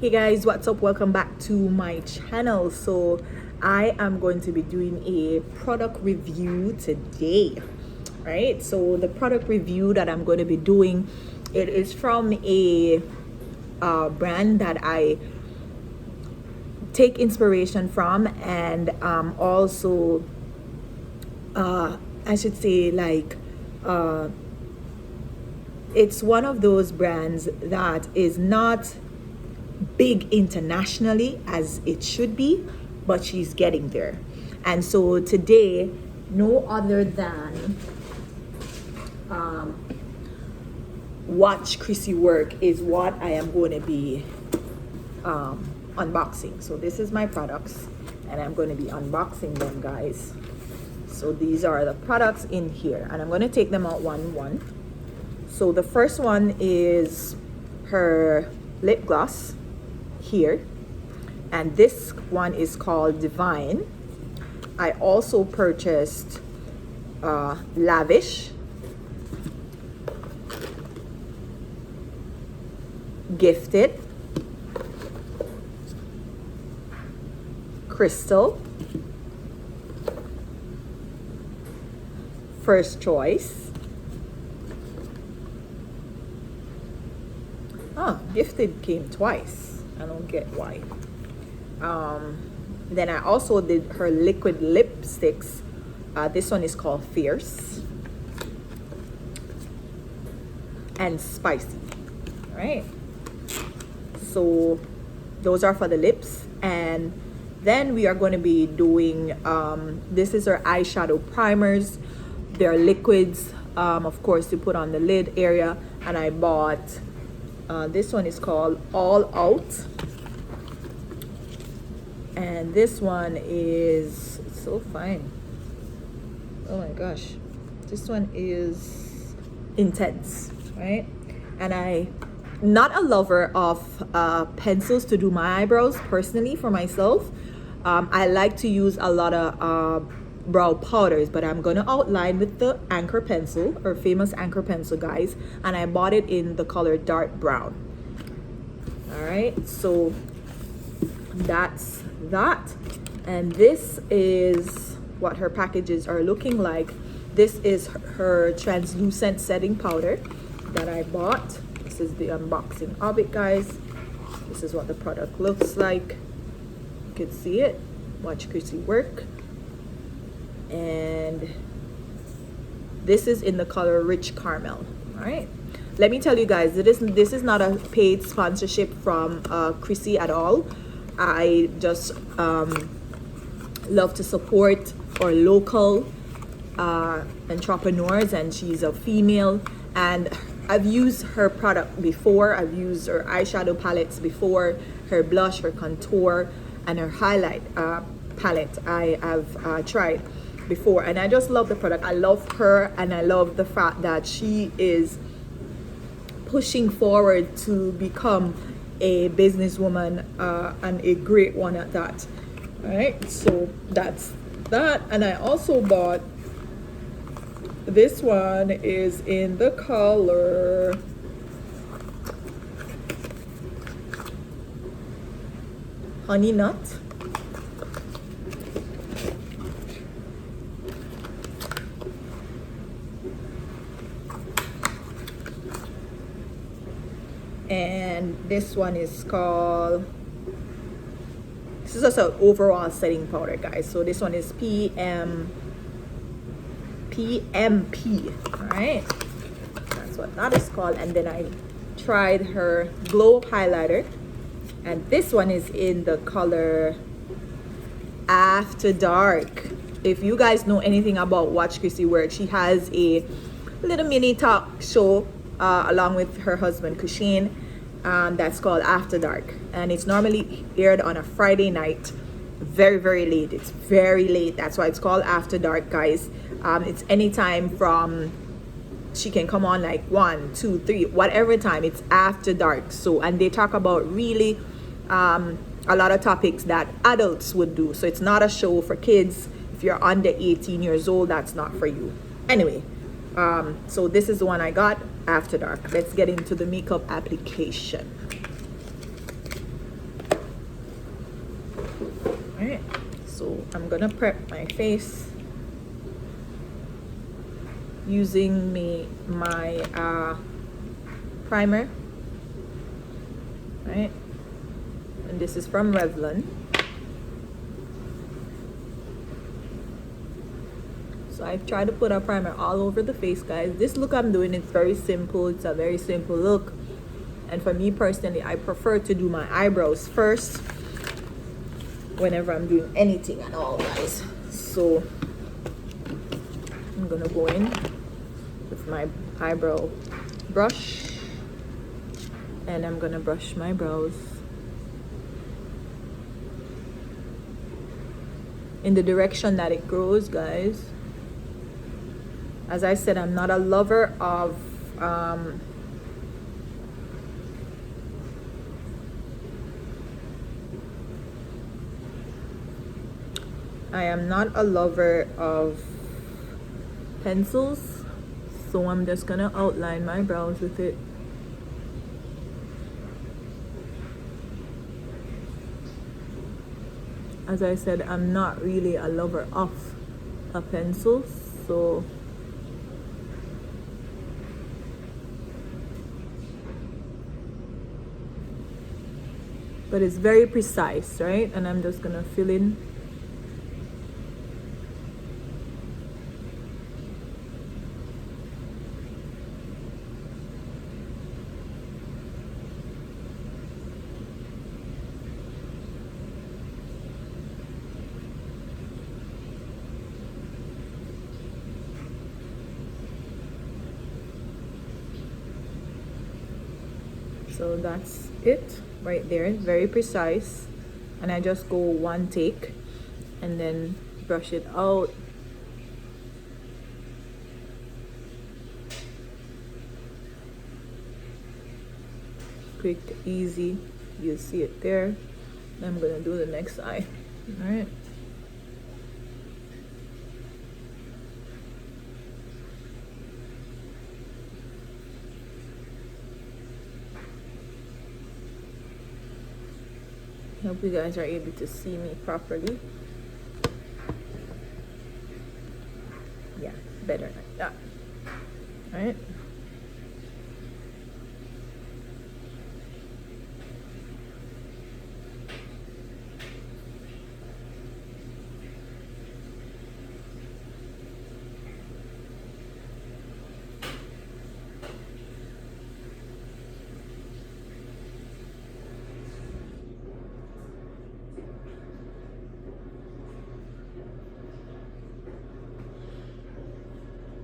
Hey guys, what's up? Welcome back to my channel. So I am going to be doing a product review today, right? So the product review that I'm going to be doing, it is from a brand that I take inspiration from, and also I should say, like, it's one of those brands that is not big internationally as it should be, but she's getting there. And so today, no other than watch Crissy work is what I am going to be unboxing. So this is my products and I'm going to be unboxing them, guys. So these are the products in here and I'm going to take them out one. So the first one is her lip gloss here, and this one is called Divine. I also purchased Lavish, Gifted, Crystal, First Choice. Gifted came twice. I don't get why. Then I also did her liquid lipsticks. This one is called Fierce and Spicy. All right. So those are for the lips, and then we are going to be doing this is her eyeshadow primers. They're liquids, of course, to put on the lid area, and I bought this one is called All Out, and this one is so fine. Oh my gosh, this one is Intense, right? And I'm not a lover of pencils to do my eyebrows personally for myself. I like to use a lot of brow powders, but I'm gonna outline with the Anchor pencil, or famous Anchor pencil, guys, and I bought it in the color dark brown. All right, so that's that, and this is what her packages are looking like. This is her translucent setting powder that I bought. This is the unboxing of it, guys. This is what the product looks like. You can see it. Watch Crissy work. And this is in the color Rich Caramel. All right, let me tell you guys, this is not a paid sponsorship from Crissy at all. I just love to support our local entrepreneurs, and she's a female, and I've used her product before. I've used her eyeshadow palettes before, her blush, her contour, and her highlight palette I have tried before, and I just love the product. I love her, and I love the fact that she is pushing forward to become a businesswoman, and a great one at that. All right, so that's that. And I also bought this one, is in the color Honey Nut. And this one is called, this is just an overall setting powder, guys. So this one is PMP. All right, that's what that is called. And then I tried her glow highlighter, and this one is in the color After Dark. If you guys know anything about Watch Crissy work, she has a little mini talk show along with her husband Kushine, that's called After Dark, and it's normally aired on a Friday night, very late. It's very late, that's why it's called After Dark, guys. It's anytime from, she can come on like 1, 2, 3, whatever time. It's After Dark. So, and they talk about really a lot of topics that adults would do. So it's not a show for kids. If you're under 18 years old, that's not for you. Anyway, so this is the one I got, After Dark. Let's get into the makeup application. Alright, so I'm gonna prep my face using my primer, right? And this is from Revlon. So I've tried to put a primer all over the face, guys. This look I'm doing, it's very simple. It's a very simple look. And for me personally, I prefer to do my eyebrows first whenever I'm doing anything at all, guys. So I'm gonna go in with my eyebrow brush and I'm gonna brush my brows in the direction that it grows, guys. As I said, I'm not a lover of I am not a lover of pencils, so I'm just gonna outline my brows with it. As I said, I'm not really a lover of a pencil, so but it's very precise, right? And I'm just gonna fill in so that's it right there, very precise. And I just go one take and then brush it out. Quick, easy, you see it there. I'm gonna do the next eye. All right. Hope you guys are able to see me properly. Yeah, better like that. All right.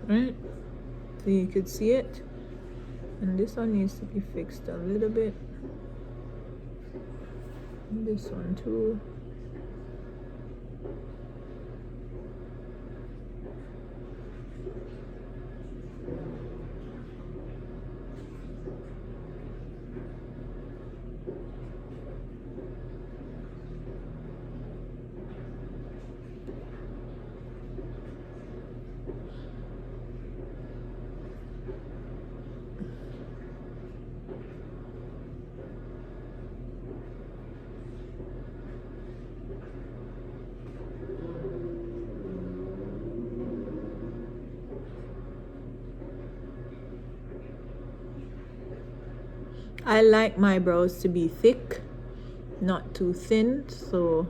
Right, so you could see it, and this one needs to be fixed a little bit, and this one too. I like my brows to be thick, not too thin, so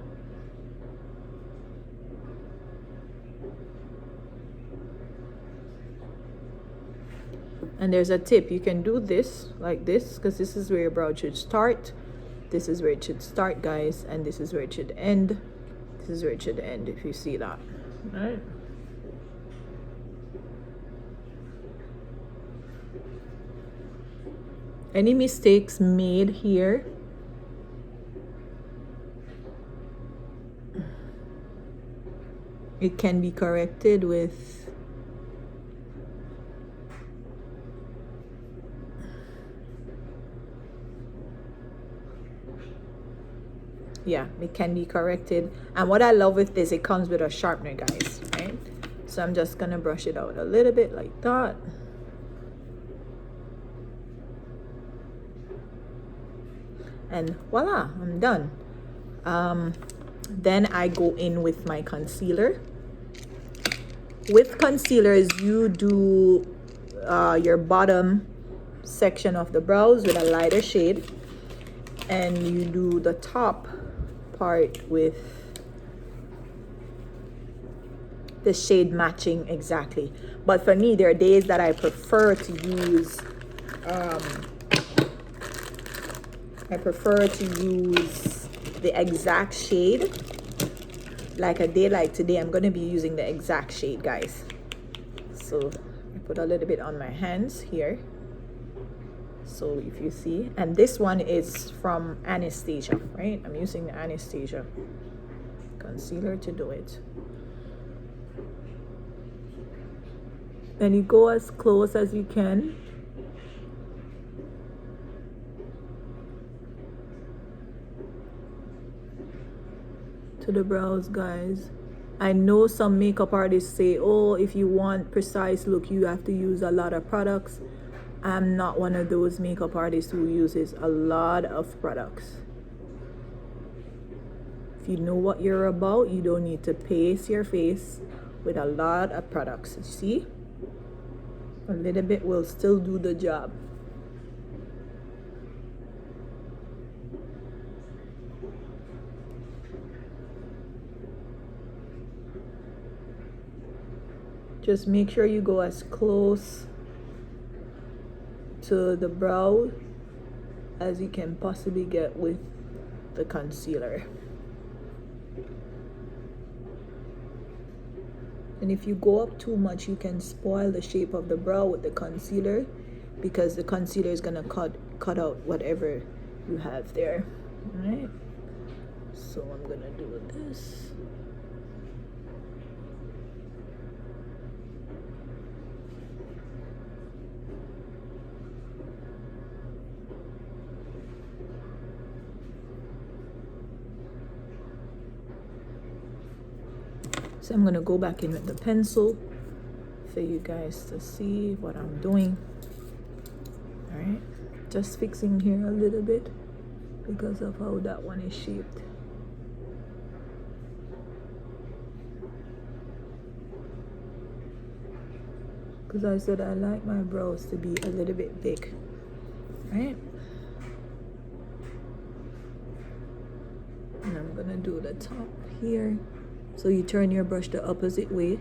and there's a tip, you can do this like this because this is where your brow should start, this is where it should start, guys, and this is where it should end, this is where it should end, if you see that. All right. Any mistakes made here, it can be corrected with yeah, it can be corrected. And what I love with this, it comes with a sharpener, guys, right? So I'm just gonna brush it out a little bit like that. And voila, I'm done. Then I go in with my concealer. With concealers, you do your bottom section of the brows with a lighter shade, and you do the top part with the shade matching exactly. But for me, there are days that I prefer to use the exact shade. Like a day like today, I'm going to be using the exact shade, guys. So I put a little bit on my hands here, so if you see. And this one is from Anastasia, right? I'm using the Anastasia concealer to do it. And you go as close as you can. To the brows, guys. I know some makeup artists say, oh, if you want precise look, you have to use a lot of products. I'm not one of those makeup artists who uses a lot of products. If you know what you're about, you don't need to paste your face with a lot of products. See? A little bit will still do the job. Just make sure you go as close to the brow as you can possibly get with the concealer. And if you go up too much, you can spoil the shape of the brow with the concealer, because the concealer is gonna cut out whatever you have there. All right, so I'm gonna do this. So I'm gonna go back in with the pencil for you guys to see what I'm doing. All right, just fixing here a little bit because of how that one is shaped. Because I said I like my brows to be a little bit big, right? And I'm gonna do the top here. So you turn your brush the opposite way.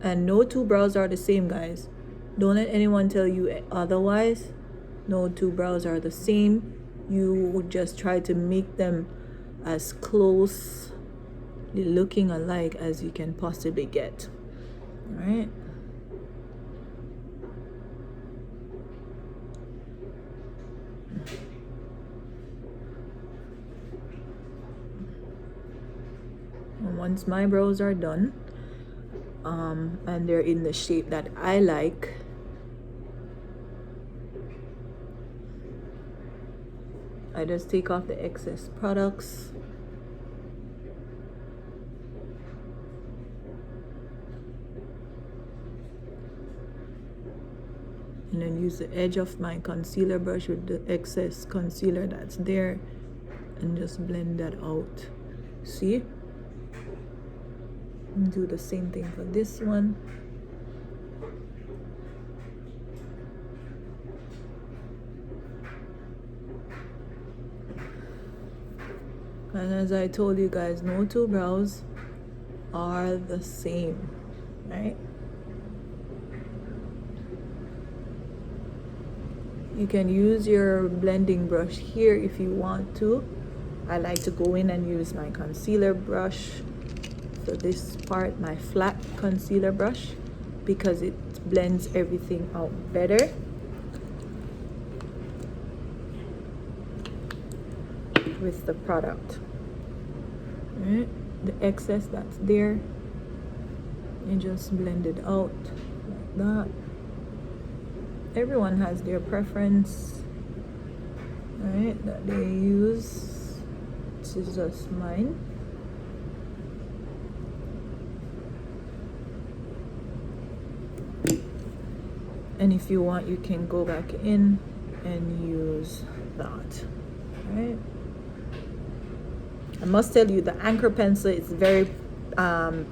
And no two brows are the same, guys. Don't let anyone tell you otherwise. No two brows are the same. You would just try to make them as closely looking alike as you can possibly get. All right. Once my brows are done, and they're in the shape that I like, I just take off the excess products. And then use the edge of my concealer brush with the excess concealer that's there and just blend that out. See? And do the same thing for this one. And as I told you guys, no two brows are the same, right? You can use your blending brush here if you want to. I like to go in and use my concealer brush for this part, my flat concealer brush, because it blends everything out better. With the product. Right? The excess that's there, you just blend it out like that. Everyone has their preference, right, that they use. This is just mine. And if you want, you can go back in and use that, right? I must tell you, the anchor pencil is very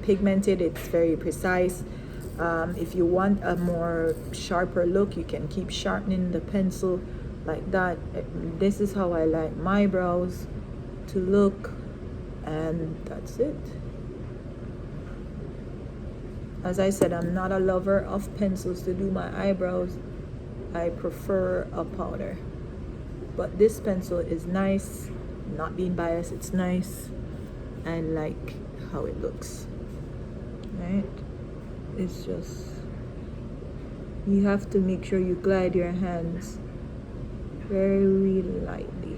pigmented, it's very precise. If you want a more sharper look, you can keep sharpening the pencil like that. This is how I like my brows to look, and that's it. As I said, I'm not a lover of pencils to do my eyebrows. I prefer a powder, but this pencil is nice. Not being biased, it's nice. I like how it looks, right? It's just, you have to make sure you glide your hands very lightly,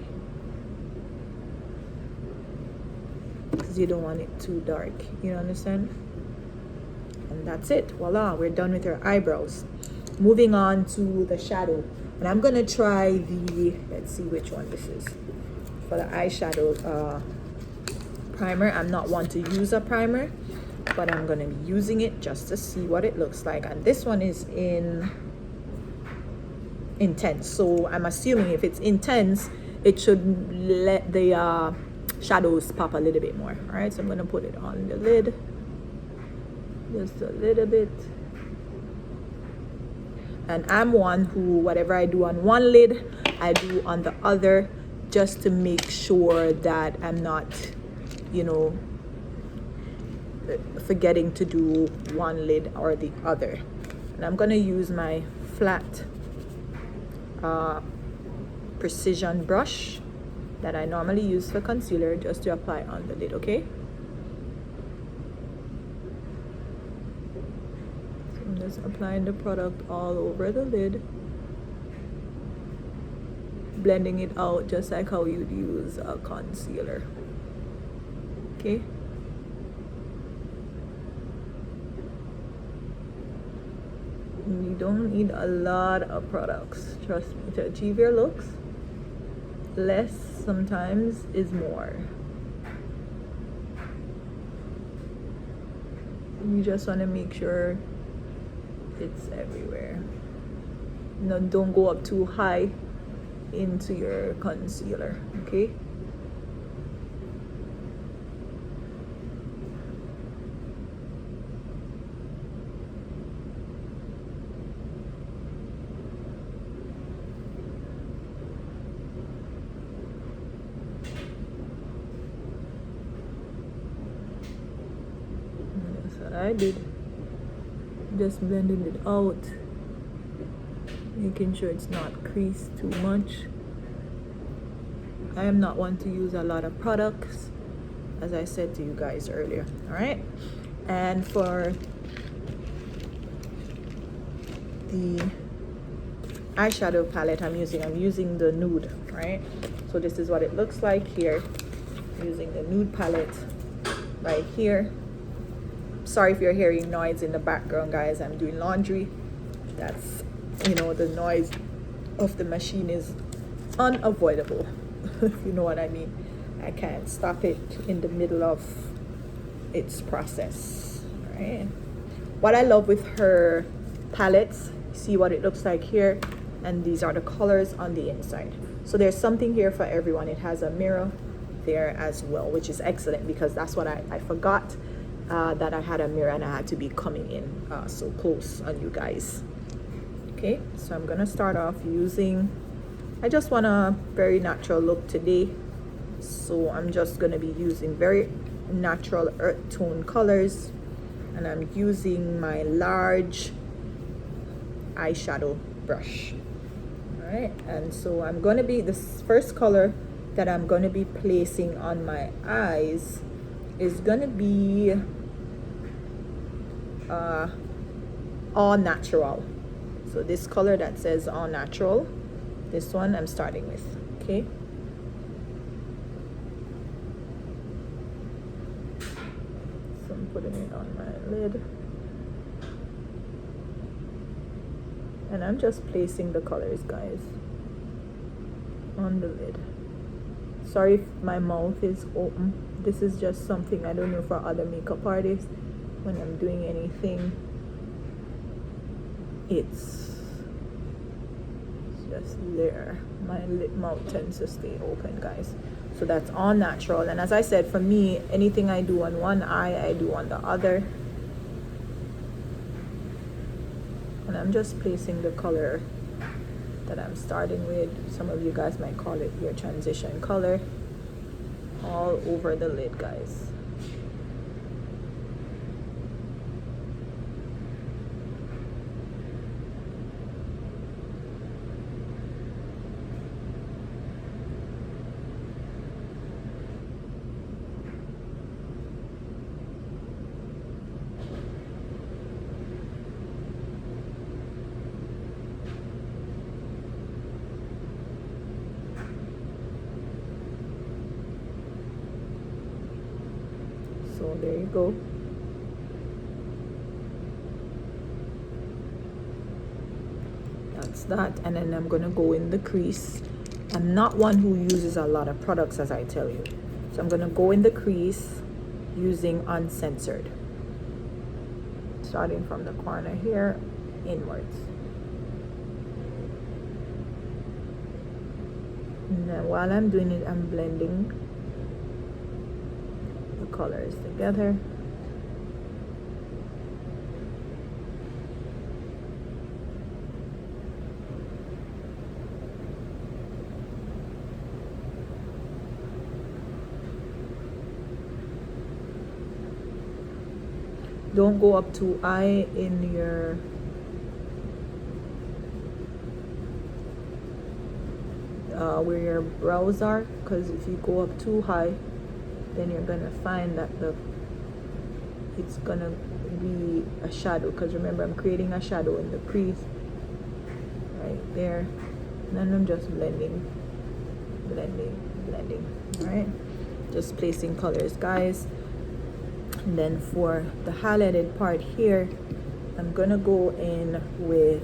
because you don't want it too dark, you understand? And that's it. Voila, we're done with our eyebrows. Moving on to the shadow, and I'm gonna try the, let's see which one this is. For the eyeshadow primer, I'm not one to use a primer, but I'm gonna be using it just to see what it looks like. And this one is in intense, so I'm assuming if it's intense, it should let the shadows pop a little bit more. All right, so I'm gonna put it on the lid just a little bit. And I'm one who, whatever I do on one lid, I do on the other, just to make sure that I'm not, you know, forgetting to do one lid or the other. And I'm gonna use my flat precision brush that I normally use for concealer, just to apply on the lid, okay? So I'm just applying the product all over the lid, blending it out just like how you'd use a concealer, okay? You don't need a lot of products, trust me, to achieve your looks. Less sometimes is more. You just want to make sure it's everywhere. No, don't go up too high into your concealer, okay? I did, just blending it out, making sure it's not creased too much. I am not one to use a lot of products, as I said to you guys earlier. All right, and for the eyeshadow palette I'm using the nude, right? So this is what it looks like here. I'm using the nude palette right here. Sorry if you're hearing noise in the background, guys. I'm doing laundry. That's, you know, the noise of the machine is unavoidable. If you know what I mean. I can't stop it in the middle of its process. All right. What I love with her palettes, see what it looks like here, and these are the colors on the inside. So there's something here for everyone. It has a mirror there as well, which is excellent, because that's what I forgot. That I had a mirror and I had to be coming in so close on you guys. Okay, so I'm gonna start off using, I just want a very natural look today, so I'm just gonna be using very natural earth tone colors, and I'm using my large eyeshadow brush. All right, and so I'm gonna be, this first color that I'm gonna be placing on my eyes is gonna be all natural. So this color that says all natural, this one I'm starting with. Okay, so I'm putting it on my lid, and I'm just placing the colors, guys, on the lid. Sorry if my mouth is open. This is just something I don't know for other makeup artists. When I'm doing anything, it's just there. my lip mouth tends to stay open, guys. So that's all natural. And as I said, for me, anything I do on one eye, I do on the other. And I'm just placing the color that I'm starting with. Some of you guys might call it your transition color, all over the lid, guys. So there you go. That's that. And then I'm gonna go in the crease. I'm not one who uses a lot of products, as I tell you. So I'm gonna go in the crease using Uncensored. Starting from the corner here, inwards. And then while I'm doing it, I'm blending colors together. Don't go up too high in your where your brows are, because if you go up too high, then you're gonna find that it's gonna be a shadow, because remember, I'm creating a shadow in the crease right there. And then I'm just blending. All right, just placing colors, guys. And then for the highlighted part here, I'm gonna go in with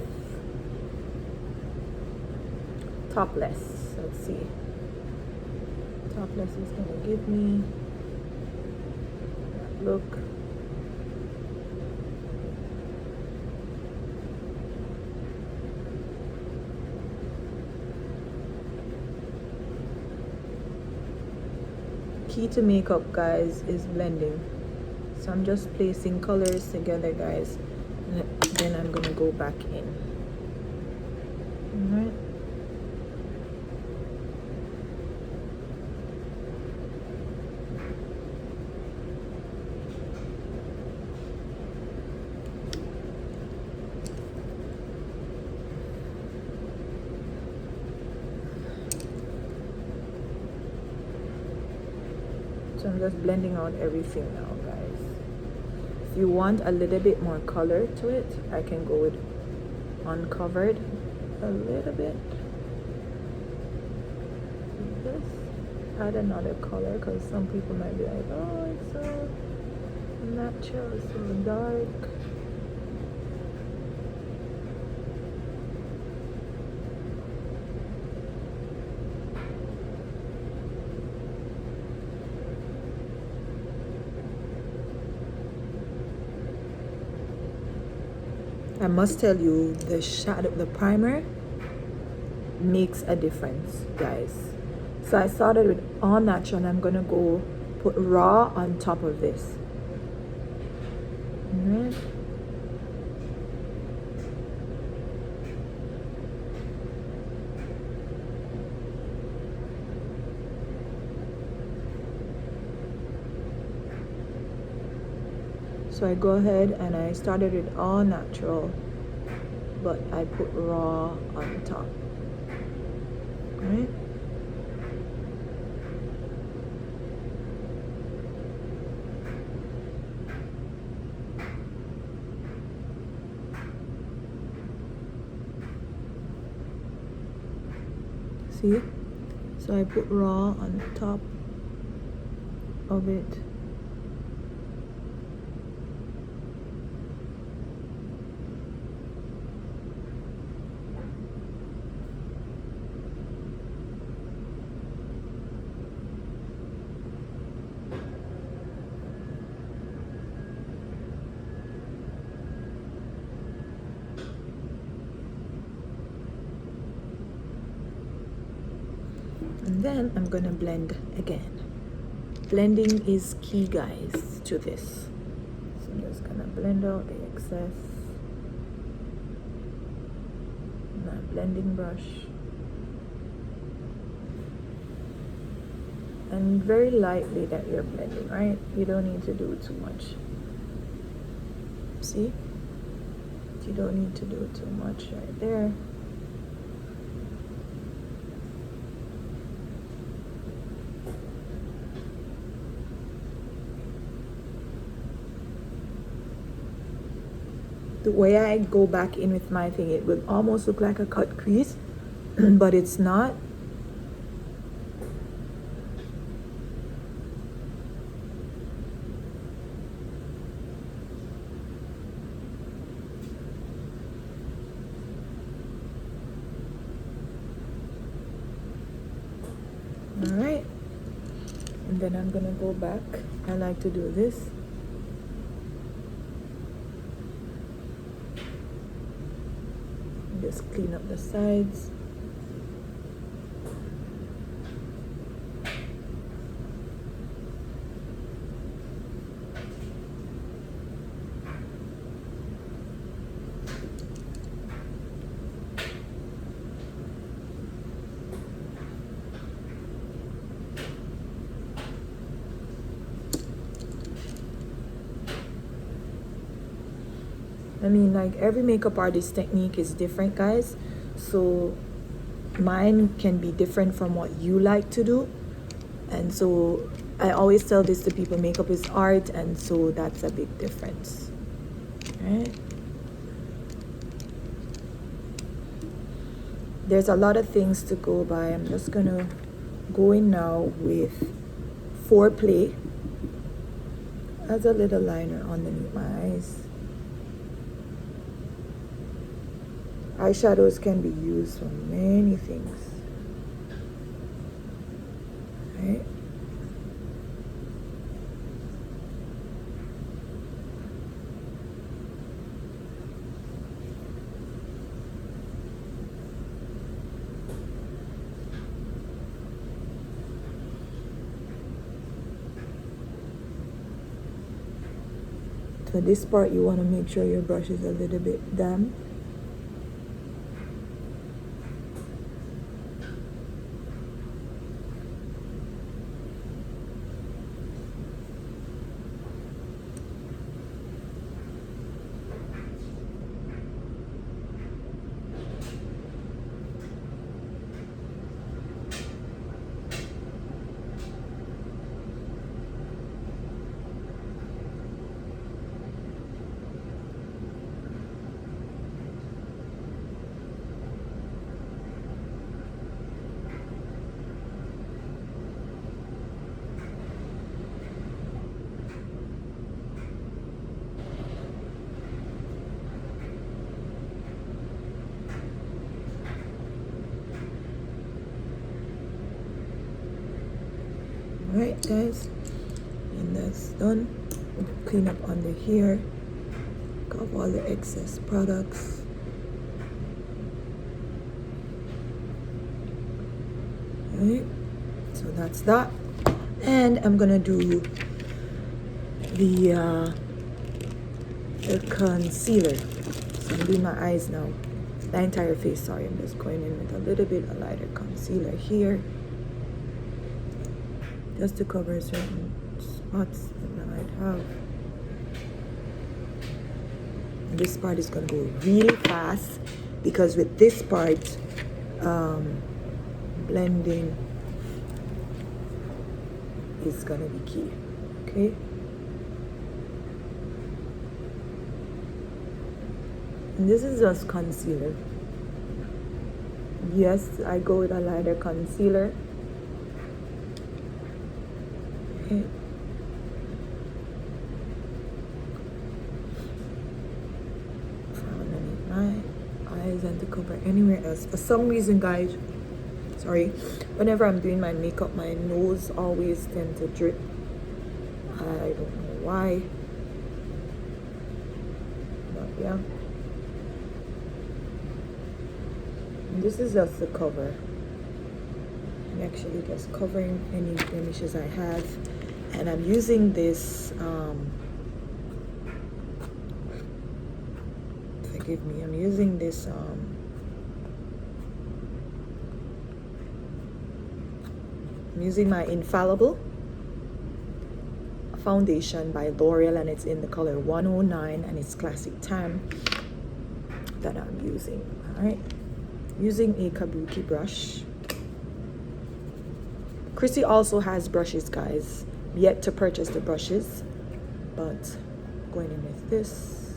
Topless. Let's see, Topless is gonna give me that look. Key to makeup, guys, is blending. So I'm just placing colors together, guys, and then I'm gonna go back in. All right. So I'm just blending out everything now, guys. If you want a little bit more color to it, I can go with Uncovered a little bit. Just add another color, because some people might be like, oh, it's so natural, it's so dark. I must tell you, the primer makes a difference, guys. So I started with all natural, and I'm gonna go put raw on top of this. All right. So I go ahead and I started with all natural, but I put raw on top. Right? See? So I put raw on top of it. then I'm gonna blend again. Blending is key, guys, to this. So I'm just gonna blend out the excess. My blending brush. And very lightly that you're blending, right? You don't need to do too much. See? You don't need to do too much right there. The way I go back in with my thing, it will almost look like a cut crease, but it's not. All right, and then I'm gonna go back. I like to do this. Just clean up the sides. I mean, like, every makeup artist technique is different, guys. So mine can be different from what you like to do. And so I always tell this to people, makeup is art, and so that's a big difference. Right? There's a lot of things to go by. I'm just gonna go in now with Foreplay as a little liner underneath my eyes. Eyeshadows can be used for many things, right? So this part, you want to make sure your brush is a little bit damp. Alright, guys, and that's done. Clean up under here, got all the excess products. Alright, so that's that. And I'm gonna do the concealer. So I'm doing my eyes now, the entire face. Sorry, I'm just going in with a little bit of lighter concealer here, just to cover certain spots that I might have. And this part is going to go really fast because with this part, blending is going to be key. Okay. And this is just concealer. Yes, I go with a lighter concealer. Okay. From underneath my eyes and to cover anywhere else. For some reason, guys, sorry, whenever I'm doing my makeup, my nose always tends to drip. I don't know why. But yeah. And this is just the cover. I'm actually just covering any blemishes I have, and I'm using this forgive me, I'm using this I'm using my Infallible Foundation by L'Oreal, and it's in the color 109, and it's Classic Tan that I'm using. All right, using a kabuki brush. Crissy also has brushes, guys. Yet to purchase the brushes, but going in with this.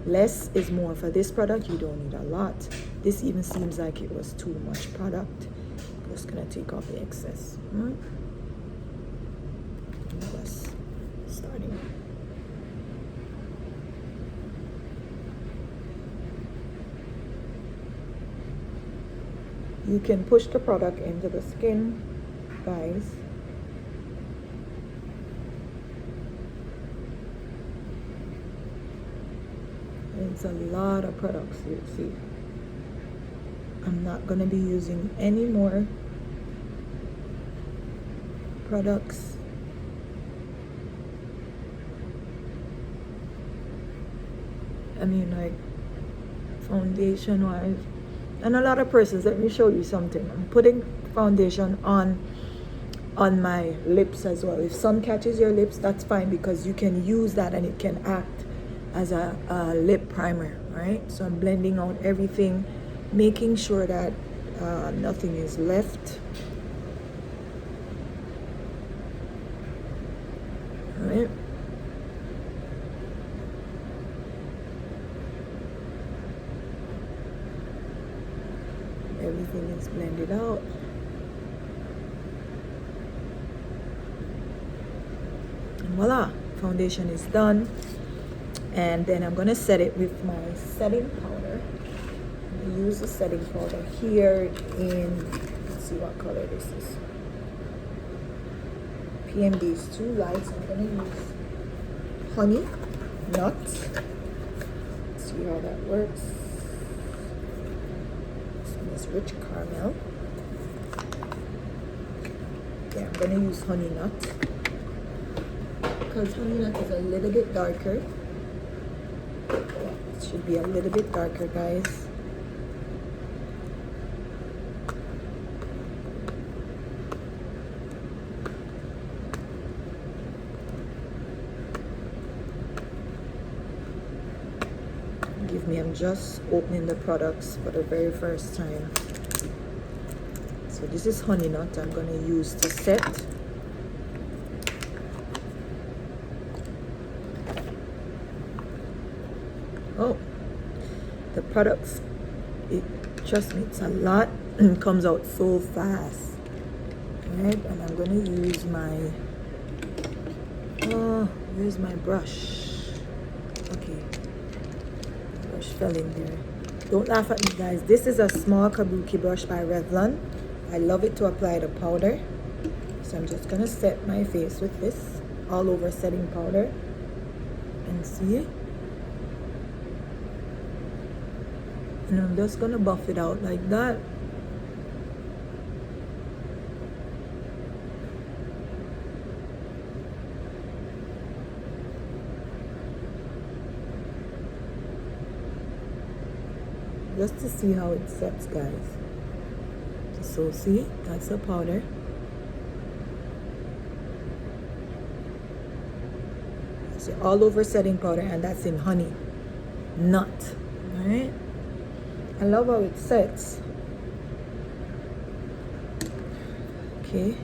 Less is more for this product. You don't need a lot. This even seems like it was too much product. Just gonna take off the excess. Plus, starting. You can push the product into the skin, guys. It's a lot of products, you see. I'm not gonna be using any more products. I mean, like, foundation wise, and a lot of persons, let me show you something. I'm putting foundation on my lips as well. If some catches your lips, that's fine, because you can use that and it can act as a lip primer, right? So I'm blending out everything, making sure that nothing is left. All right. Everything is blended out. And voila, foundation is done. And then I'm gonna set it with my setting powder. I'm gonna use the setting powder here in, let's see what color this is. PMD is too light, so I'm gonna use honey nut. Let's see how that works. This rich caramel. Yeah, I'm gonna use honey nut because honey nut is a little bit darker. It should be a little bit darker, guys. Give me, I'm just opening the products for the very first time. So this is honey nut I'm going to use to set. Oh, the products, trust me, it's a lot and comes out so fast. Right, and I'm going to use my, where's my brush? Okay. Fell in there. Don't laugh at me, guys. This is a small kabuki brush by Revlon. I love it to apply the powder. So I'm just gonna set my face with this all over setting powder and see. And I'm just gonna buff it out like that. Just to see how it sets, guys. So see, that's the powder. So all over setting powder, and that's in honey nut. All right, I love how it sets. Okay,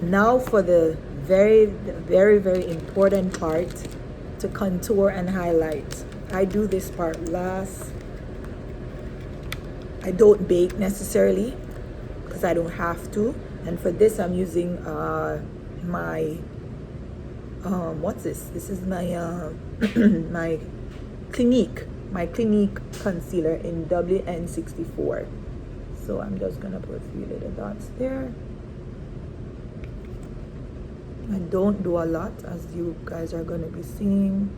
now for the very important part, to contour and highlight. I do this part last. I don't bake necessarily because I don't have to. And for this, I'm using my what's this? This is my my Clinique concealer in WN64. So I'm just gonna put a few little dots there. I don't do a lot, as you guys are gonna be seeing.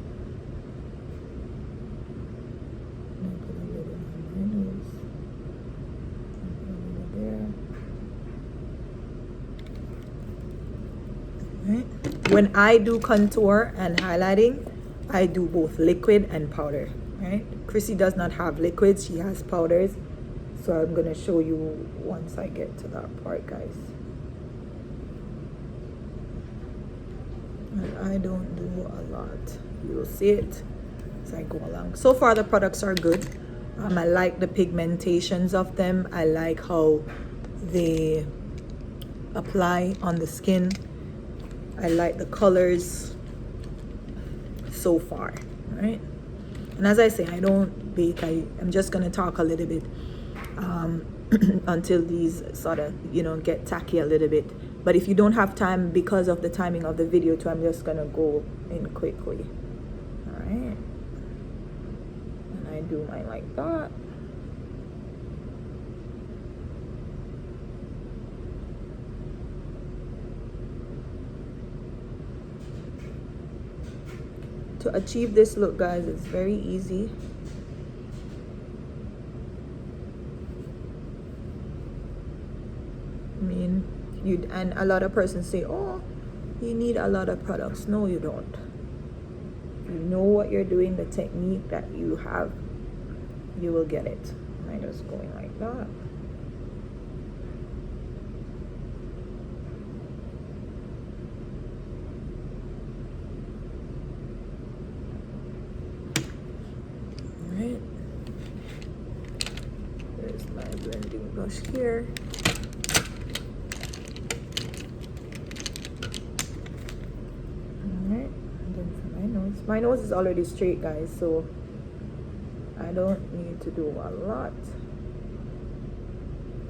Right? When I do contour and highlighting, I do both liquid and powder. Right? Crissy does not have liquids, she has powders. So I'm gonna show you once I get to that part, guys. And I don't do a lot. You'll see it as I go along. So far the products are good. I like the pigmentations of them. I like how they apply on the skin. I like the colors so far, right? And as I say, I don't bake. I'm just gonna talk a little bit until these sort of, you know, get tacky a little bit. But if you don't have time because of the timing of the video too, I'm just gonna go in quickly. All right, and I do mine like that. To achieve this look, guys, it's very easy. I mean, and a lot of persons say, oh, you need a lot of products. No, you don't. If you know what you're doing, the technique that you have, you will get it. I'm just going like that. Alright. There's my blending brush here. My nose is already straight, guys, so I don't need to do a lot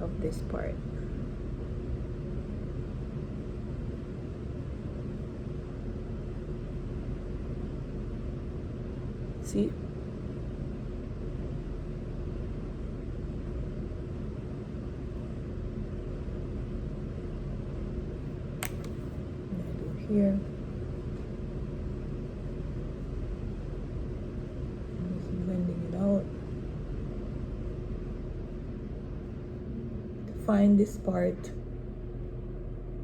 of this part. See? And I do here. Find this part,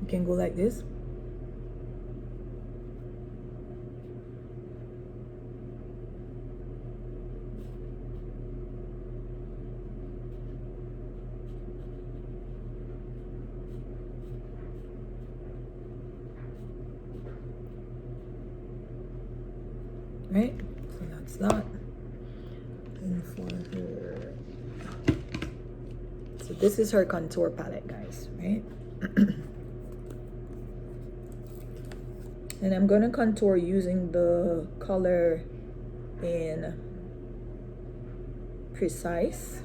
you can go like this. Right, so that's that. And for her, so this is her contour palette, guys, right? And I'm gonna contour using the color in Precise.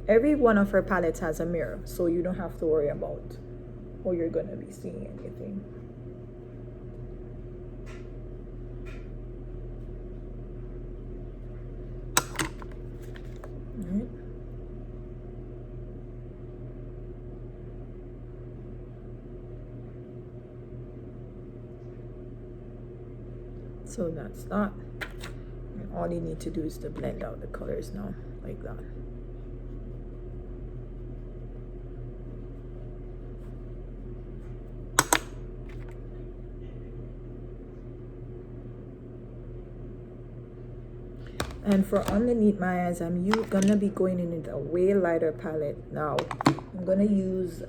Every one of her palettes has a mirror, so you don't have to worry about how you're gonna be seeing anything. Right. So that's that. And all you need to do is to blend out the colors now, like that. And for underneath my eyes, I'm gonna be going in with a way lighter palette now. I'm gonna use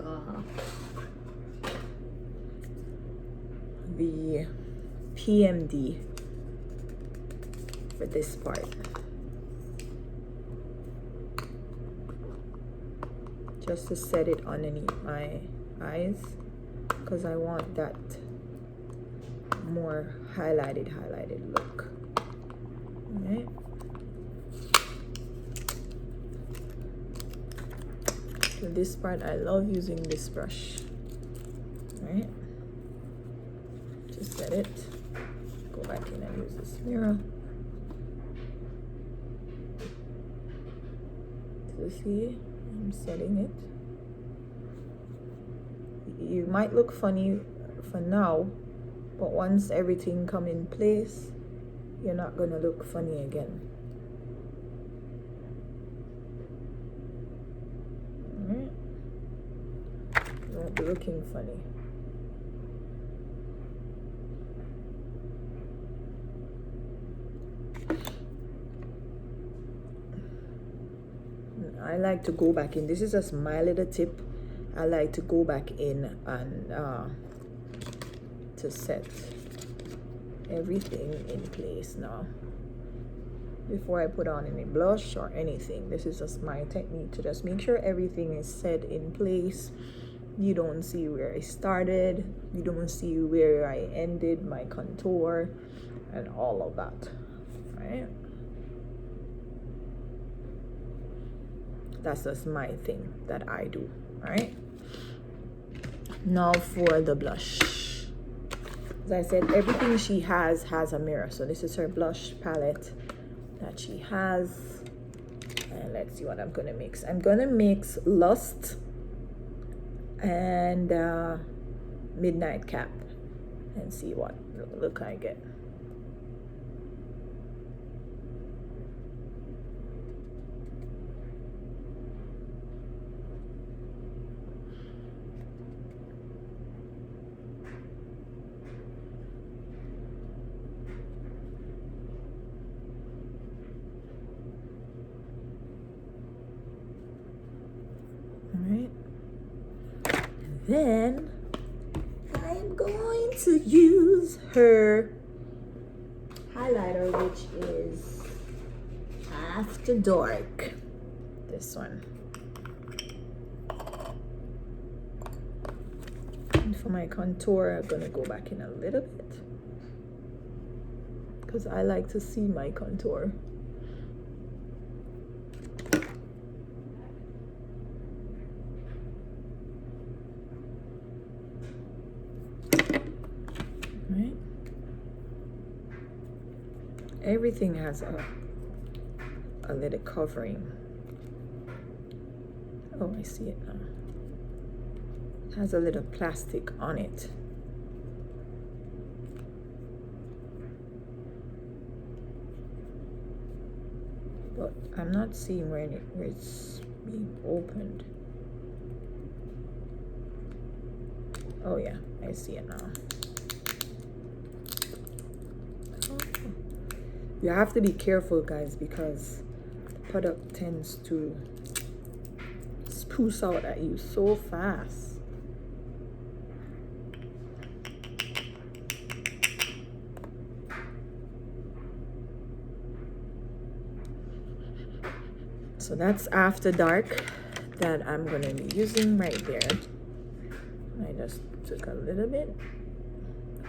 the PMD for this part. Just to set it underneath my eyes, because I want that more highlighted look. All right. For this part, I love using this brush. Right? Just set it. Go back in and use this mirror. So see, I'm setting it. You might look funny for now, but once everything come in place, you're not gonna look funny again. Alright? You won't be looking funny. I like to go back in. This is just my little tip. I like to go back in and to set everything in place now before I put on any blush or anything. This is just my technique to just make sure everything is set in place. You don't see where I started, you don't see where I ended my contour and all of that, right? That's just my thing that I do. All right, now for the blush. As I said, everything she has a mirror. So this is her blush palette that she has, and let's see what I'm gonna mix. I'm gonna mix Lust and Midnight Cap and see what look I get. Then I'm going to use her highlighter, which is After Dark. This one. And for my contour, I'm gonna go back in a little bit because I like to see my contour. Everything has a little covering. Oh, I see it now. It has a little plastic on it. But I'm not seeing where it's being opened. Oh yeah, I see it now. You have to be careful, guys, because the product tends to spruce out at you so fast. So that's After Dark that I'm going to be using right there. I just took a little bit.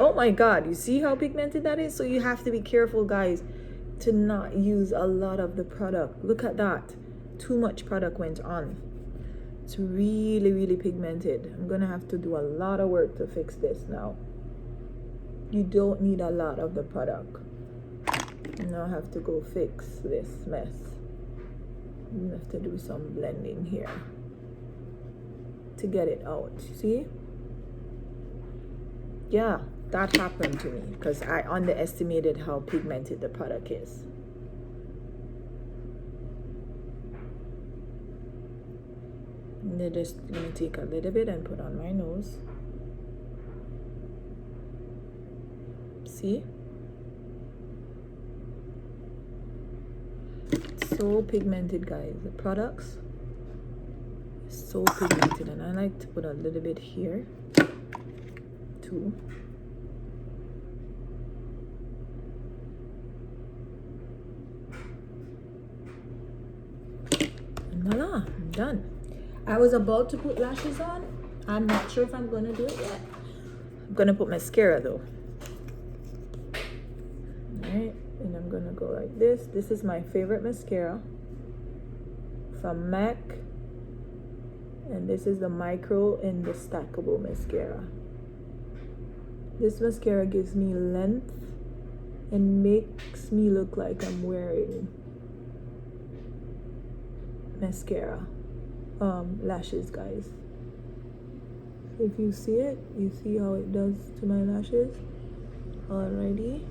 Oh my god, you see how pigmented that is? So you have to be careful, guys, to not use a lot of the product. Look at that. Too much product went on. It's really, really pigmented. I'm gonna have to do a lot of work to fix this now. You don't need a lot of the product. Now I have to go fix this mess. You have to do some blending here to get it out. See? Yeah, that happened to me because I underestimated how pigmented the product is. And then just gonna take a little bit and put on my nose. See? So pigmented, guys. The products so pigmented, and I like to put a little bit here too. And voila, I'm done. I was about to put lashes on. I'm not sure if I'm gonna do it yet. I'm gonna put mascara though. Alright, and I'm gonna go like this. This is my favorite mascara from MAC. And this is the micro and the stackable mascara. This mascara gives me length and makes me look like I'm wearing mascara. Lashes, guys. If you see it, you see how it does to my lashes already.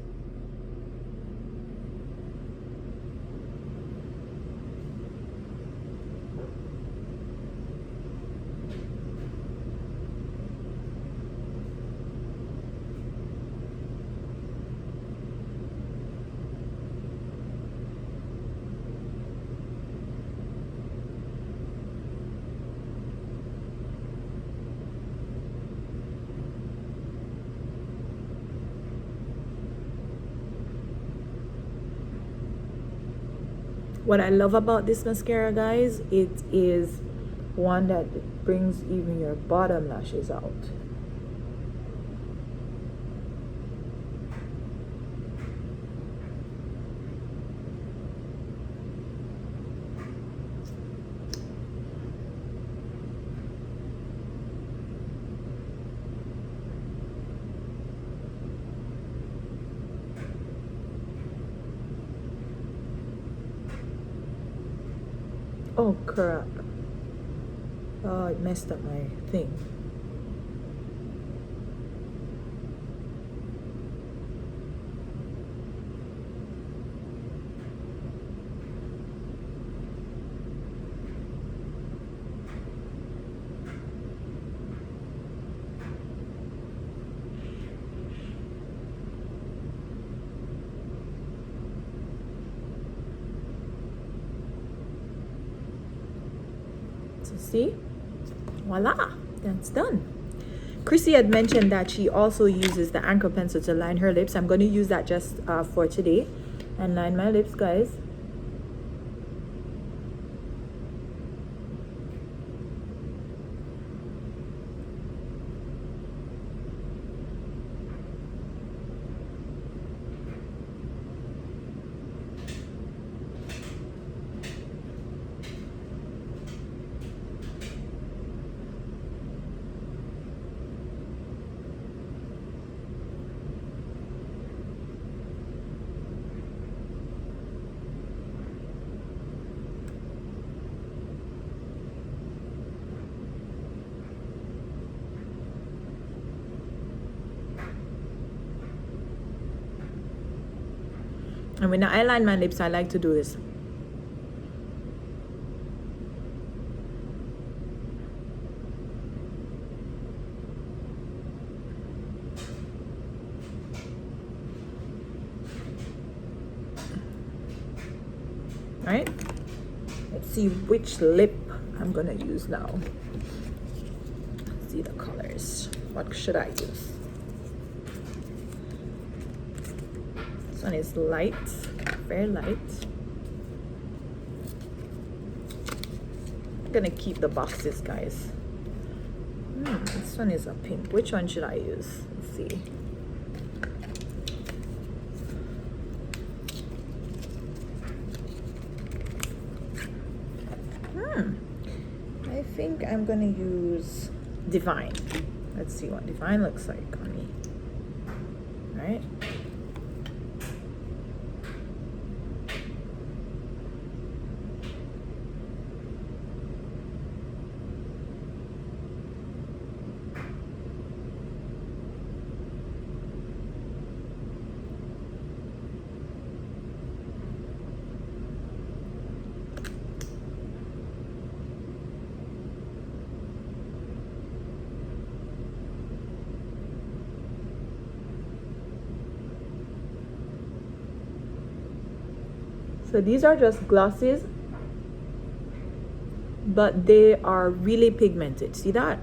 What I love about this mascara, guys, it is one that brings even your bottom lashes out. Oh crap. Oh, it messed up my thing. So see, voila, that's done. Crissy had mentioned that she also uses the anchor pencil to line her lips. I'm going to use that just for today and line my lips, guys. And when I line my lips, I like to do this. Right? Let's see which lip I'm gonna use now. Let's see the colors. What should I use? This one is light, very light. I'm gonna keep the boxes, guys. This one is a pink. Which one should I use? Let's see. I think I'm gonna use Divine. Let's see what Divine looks like on me. All right. So these are just glosses, but they are really pigmented. See that?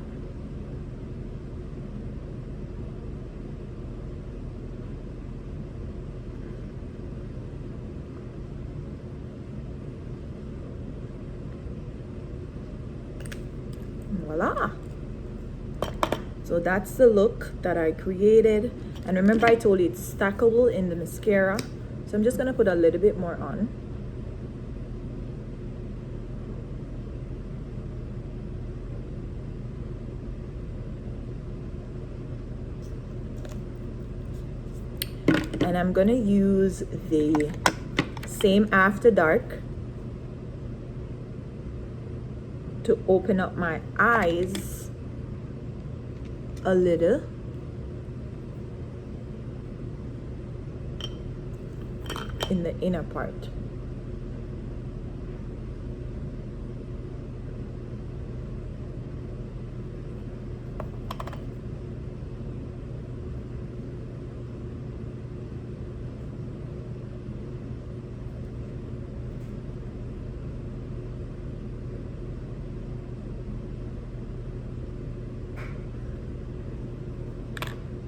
Voila. So that's the look that I created. And remember I told you it's stackable in the mascara. So I'm just gonna put a little bit more on. And I'm gonna use the same After Dark to open up my eyes a little. In the inner part.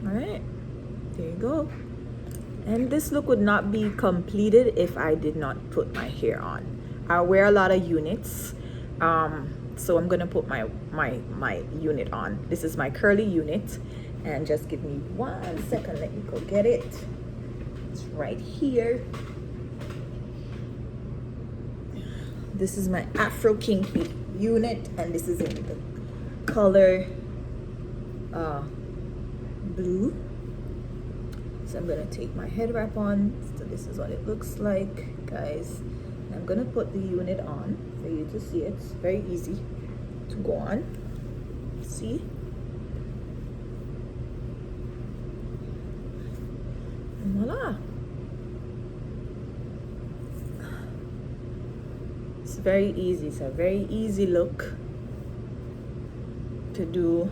All right, there you go. And this look would not be completed if I did not put my hair on. I wear a lot of units, so I'm gonna put my unit on. This is my curly unit, and just give me 1 second. Let me go get it. It's right here. This is my Afro Kinky unit, and this is in the color blue. So I'm gonna take my head wrap on. So this is what it looks like, guys. And I'm gonna put the unit on for you to see it. It's very easy to go on. See? And voila. It's very easy. It's a very easy look to do.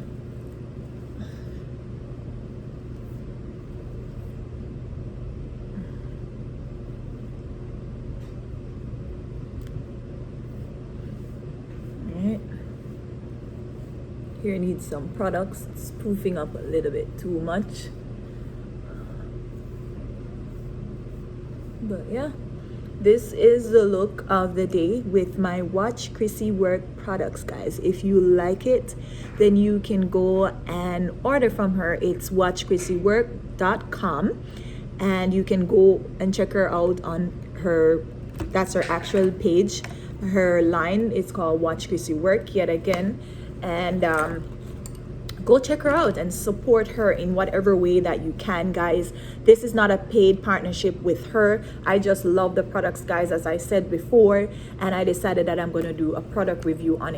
Here needs some products, spoofing up a little bit too much. But yeah, this is the look of the day with my Watch Crissy Work products, guys. If you like it, then you can go and order from her. It's watchcrissywork.com, and you can go and check her out on her, that's her actual page. Her line is called Watch Crissy Work yet again. And go check her out and support her in whatever way that you can, guys. This is not a paid partnership with her. I just love the products, guys, as I said before, and I decided that I'm going to do a product review on it.